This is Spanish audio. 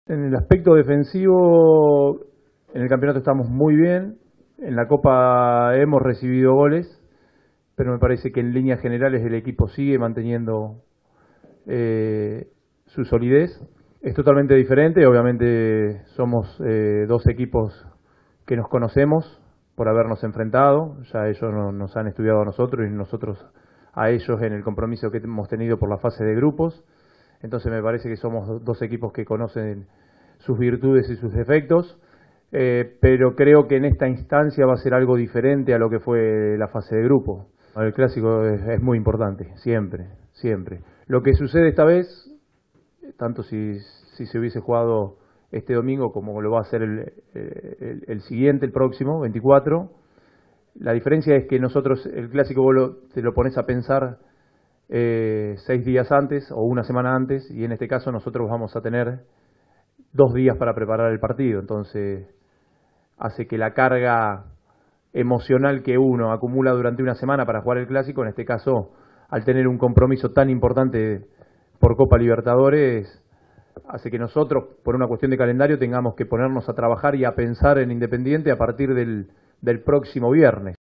En el aspecto defensivo, en el campeonato estamos muy bien. En la Copa hemos recibido goles, pero me parece que en líneas generales el equipo sigue manteniendo su solidez. Es totalmente diferente, obviamente somos dos equipos que nos conocemos por habernos enfrentado, ya ellos nos han estudiado a nosotros y nosotros a ellos en el compromiso que hemos tenido por la fase de grupos. Entonces me parece que somos dos equipos que conocen sus virtudes y sus defectos, pero creo que en esta instancia va a ser algo diferente a lo que fue la fase de grupo. El clásico es muy importante, siempre, siempre. Lo que sucede esta vez, tanto si se hubiese jugado este domingo como lo va a hacer el siguiente, el próximo, 24, la diferencia es que nosotros el clásico vos te lo pones a pensar 6 días antes o una semana antes, y en este caso nosotros vamos a tener 2 días para preparar el partido, entonces hace que la carga emocional que uno acumula durante una semana para jugar el clásico, en este caso al tener un compromiso tan importante por Copa Libertadores, hace que nosotros, por una cuestión de calendario, tengamos que ponernos a trabajar y a pensar en Independiente a partir del próximo viernes.